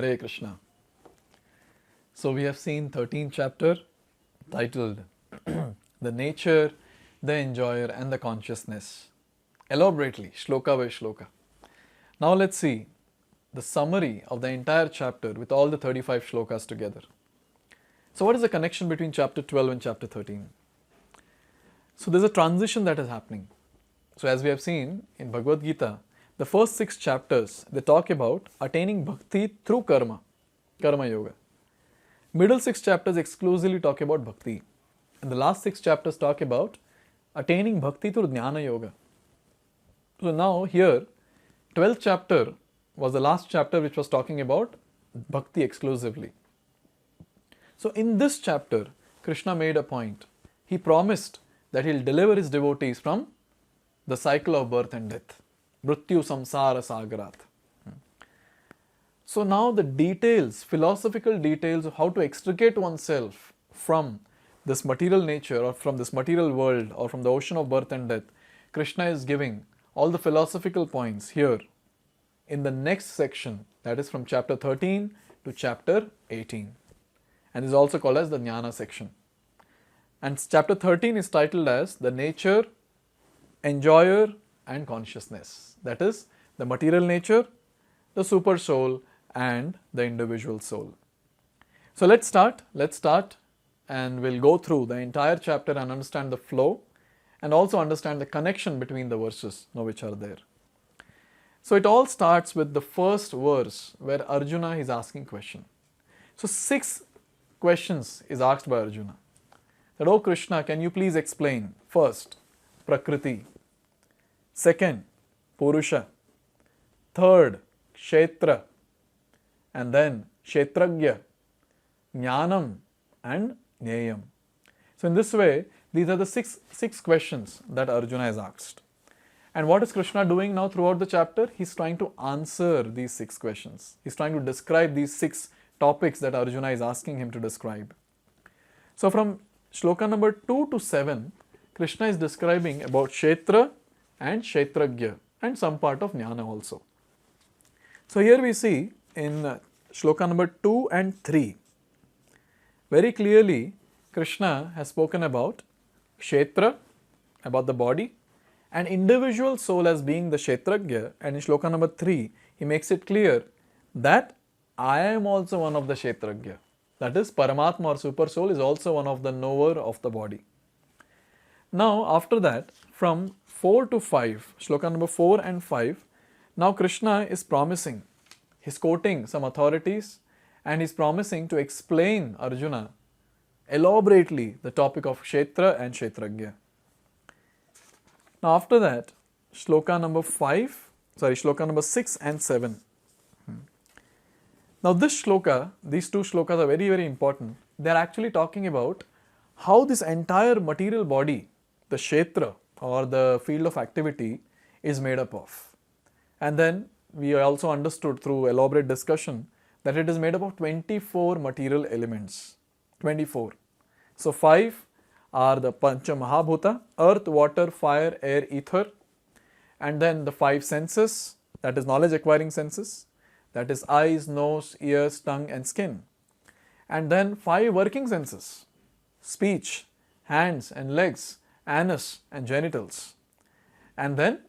Hare Krishna. So we have seen 13th chapter titled The Nature, the Enjoyer and the Consciousness. Elaborately, Shloka by Shloka. Now let's see the summary of the entire chapter with all the 35 shlokas together. So what is the connection between chapter 12 and chapter 13? So there's a transition that is happening. So as we have seen in Bhagavad-gita, the first 6 chapters, they talk about attaining bhakti through karma, karma yoga. Middle 6 chapters exclusively talk about bhakti. And the last 6 chapters talk about attaining bhakti through jnana yoga. So now here, 12th chapter was the last chapter which was talking about bhakti exclusively. So in this chapter, Krishna made a point. He promised that he will deliver his devotees from the cycle of birth and death. Mrityu samsara sagarat. So now the details, philosophical details of how to extricate oneself from this material nature or from this material world or from the ocean of birth and death, Krishna is giving all the philosophical points here in the next section, that is from chapter 13 to chapter 18, and is also called as the Jnana section. And chapter 13 is titled as the nature, enjoyer and consciousness. That is the material nature, the super soul and the individual soul. So let's start and we'll go through the entire chapter and understand the flow and also understand the connection between the verses which are there. So it all starts with the first verse where Arjuna is asking question. So 6 questions is asked by Arjuna. That, oh Krishna, can you please explain first Prakriti, second Purusha, third Kshetra, and then Kshetragya, Jnanam and Jneyam. So in this way, these are the six questions that Arjuna has asked. And what is Krishna doing now throughout the chapter? He's trying to answer these 6 questions. He's trying to describe these 6 topics that Arjuna is asking him to describe. So from Shloka number 2 to 7, Krishna is describing about Kshetra and Kshetragya and some part of Jnana also. So here we see in Shloka number 2 and 3, very clearly Krishna has spoken about Kshetra, about the body, and individual soul as being the Kshetragya, and in Shloka number 3 he makes it clear that I am also one of the Kshetragya. That is, Paramatma or super soul is also one of the knower of the body. Now after that, from 4 to 5, Shloka number 4 and 5, now Krishna is promising, he's quoting some authorities and he's promising to explain Arjuna elaborately the topic of Kshetra and Kshetragya. Now after that, Shloka number 6 and 7. Now this shloka, these 2 shlokas are very, very important. They are actually talking about how this entire material body, the Kshetra or the field of activity, is made up of. And then we also understood through elaborate discussion that it is made up of 24 material elements. 24. So 5 are the Pancha Mahabhuta, earth, water, fire, air, ether. And then the 5 senses, that is knowledge acquiring senses. That is eyes, nose, ears, tongue and skin. And then 5 working senses, speech, hands and legs, anus and genitals. And then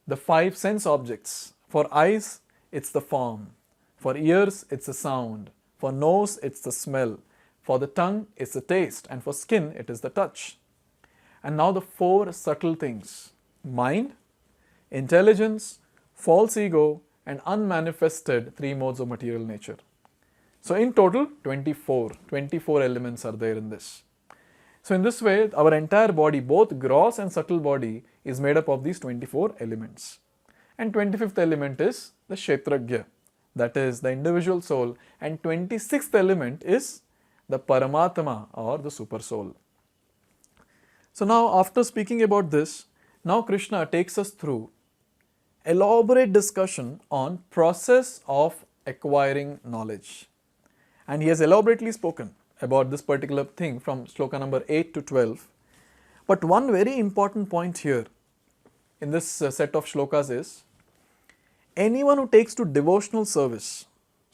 the 5 sense objects. For eyes, it's the form. For ears, it's the sound. For nose, it's the smell. For the tongue, it's the taste. And for skin, it is the touch. And now the 4 subtle things: mind, intelligence, false ego, and unmanifested 3 modes of material nature. So in total, 24 elements are there in this. So in this way, our entire body, both gross and subtle body, is made up of these 24 elements. And 25th element is the Kshetragya, that is the individual soul, and 26th element is the Paramatma or the super soul. So now after speaking about this, now Krishna takes us through elaborate discussion on process of acquiring knowledge. And he has elaborately spoken about this particular thing from Shloka number 8 to 12. But one very important point here in this set of shlokas is, anyone who takes to devotional service,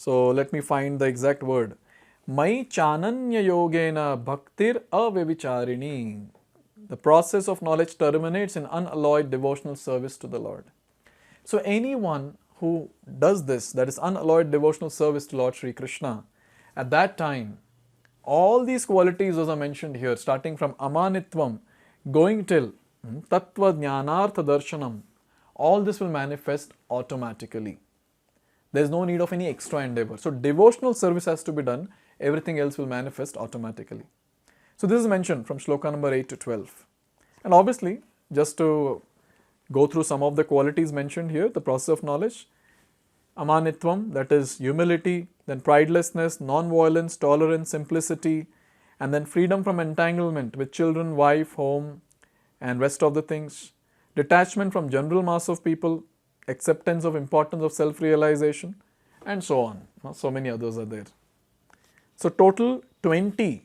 So let me find the exact word. Mai chananya yogena bhaktir avyavicharini. The process of knowledge terminates in unalloyed devotional service to the Lord. So anyone who does this, that is unalloyed devotional service to Lord Sri Krishna, at that time, all these qualities as are mentioned here, starting from amanitvam, going till tattva jnanartha darshanam, all this will manifest automatically. There is no need of any extra endeavor. So devotional service has to be done, everything else will manifest automatically. So this is mentioned from Shloka number 8 to 12. And obviously, just to go through some of the qualities mentioned here, the process of knowledge, amanitvam, that is humility, then pridelessness, non-violence, tolerance, simplicity, and then freedom from entanglement with children, wife, home, and rest of the things, detachment from general mass of people, acceptance of importance of self-realization, and so on. So many others are there. So total 20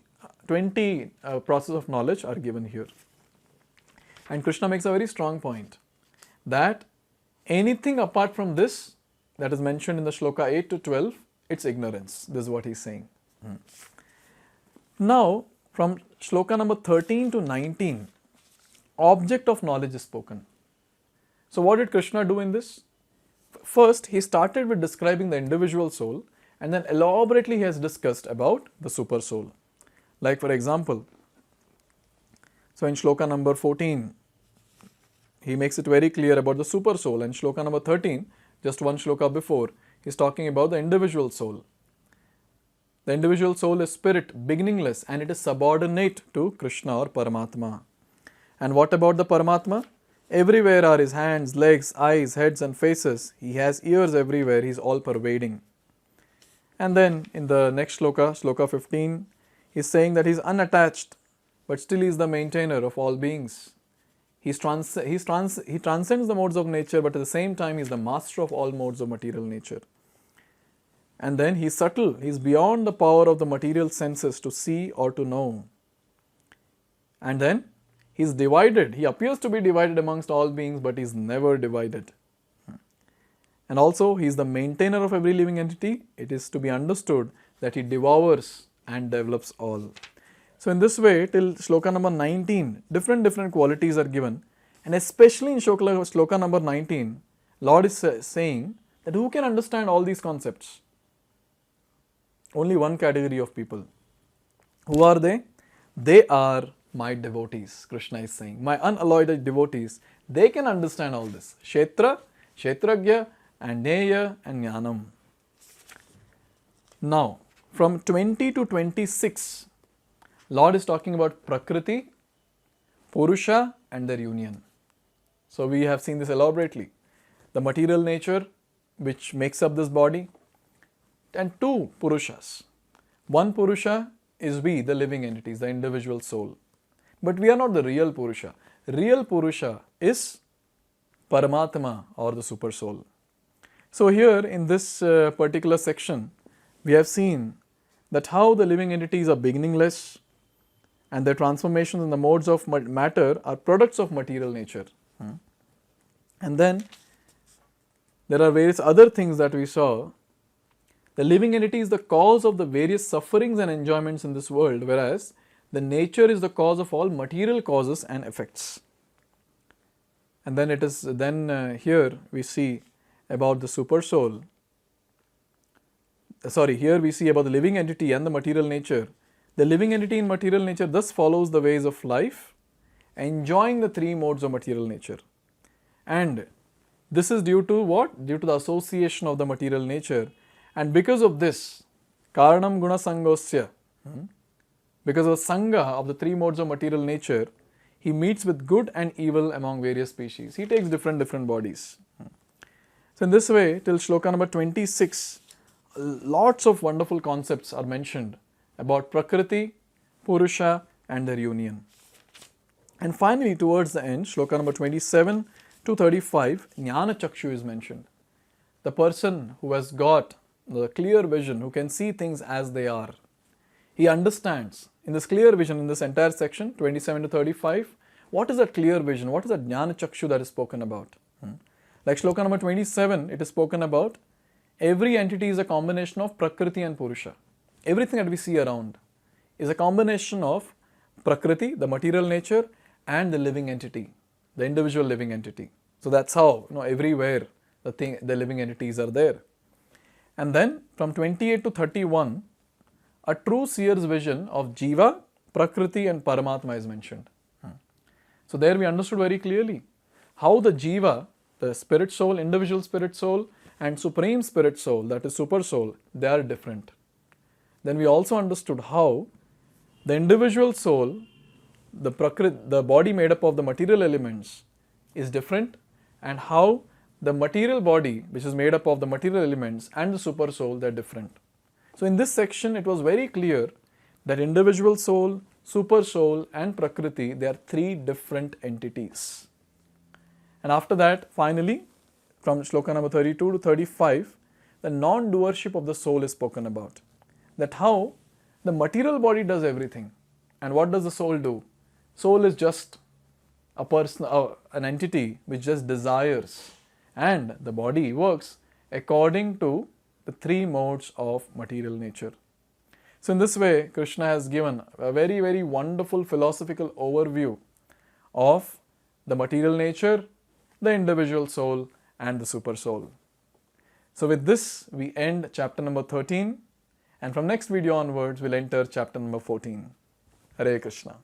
process of knowledge are given here. And Krishna makes a very strong point that anything apart from this that is mentioned in the Shloka 8 to 12, it's ignorance. This is what he's saying. Now, from Shloka number 13 to 19, object of knowledge is spoken. So what did Krishna do in this? First, he started with describing the individual soul, and then elaborately he has discussed about the super soul. Like for example, so in Shloka number 14, he makes it very clear about the super soul, and Shloka number 13, just one Shloka before, he is talking about the individual soul. The individual soul is spirit, beginningless, and it is subordinate to Krishna or Paramatma. And what about the Paramatma? Everywhere are his hands, legs, eyes, heads and faces. He has ears everywhere, he is all pervading. And then in the next Shloka, Shloka 15, he is saying that he is unattached, but still he is the maintainer of all beings. He transcends the modes of nature, but at the same time he is the master of all modes of material nature. And then he is subtle, he is beyond the power of the material senses to see or to know. And then he is divided, he appears to be divided amongst all beings, but he is never divided. And also he is the maintainer of every living entity. It is to be understood that he devours and develops all. So in this way, till Shloka number 19, different qualities are given, and especially in Shloka number 19, Lord is saying that who can understand all these concepts? Only one category of people. Who are they? They are my devotees, Krishna is saying. My unalloyed devotees, they can understand all this. Kshetra, Kshetragya, and Neya and Jnanam. Now, from 20 to 26, Lord is talking about Prakriti, Purusha and their union. So we have seen this elaborately. The material nature which makes up this body, and two Purushas. One Purusha is we, the living entities, the individual soul. But we are not the real Purusha. Real Purusha is Paramatma or the super soul. So here in this particular section, we have seen that how the living entities are beginningless, and their transformations in the modes of matter are products of material nature. And then there are various other things that we saw. The living entity is the cause of the various sufferings and enjoyments in this world, whereas the nature is the cause of all material causes and effects. And then it is here we see about the super soul. Here we see about the living entity and the material nature. The living entity in material nature thus follows the ways of life, enjoying the three modes of material nature. And this is due to what? Due to the association of the material nature. And because of this, Karanam Guna Sangosya, because of the Sangha of the three modes of material nature, he meets with good and evil among various species. He takes different bodies. So in this way, till Shloka number 26, lots of wonderful concepts are mentioned about Prakriti, Purusha and their union. And finally, towards the end, Shloka number 27 to 35, Jnana Chakshu is mentioned. The person who has got the clear vision, who can see things as they are. He understands in this clear vision, in this entire section, 27 to 35, what is that clear vision? What is that Jnana Chakshu that is spoken about? Like Shloka number 27, it is spoken about every entity is a combination of Prakriti and Purusha. Everything that we see around is a combination of Prakriti, the material nature, and the living entity, the individual living entity. So that's how, everywhere the living entities are there. And then from 28 to 31, a true seer's vision of Jiva, Prakriti and Paramatma is mentioned. So there we understood very clearly how the Jiva, the spirit soul, individual spirit soul, and supreme spirit soul, that is super soul, they are different. Then we also understood how the individual soul, the body made up of the material elements, is different, and how the material body, which is made up of the material elements, and the super soul, they are different. So in this section, it was very clear that individual soul, super soul, and Prakriti, they are three different entities. And after that, finally, from Shloka number 32 to 35, the non-doership of the soul is spoken about. That how the material body does everything. And what does the soul do? Soul is just a person, an entity which just desires. And the body works according to the three modes of material nature. So in this way, Krishna has given a very, very wonderful philosophical overview of the material nature, the individual soul, and the super soul. So with this, we end chapter number 13, and from next video onwards, we'll enter chapter number 14. Hare Krishna.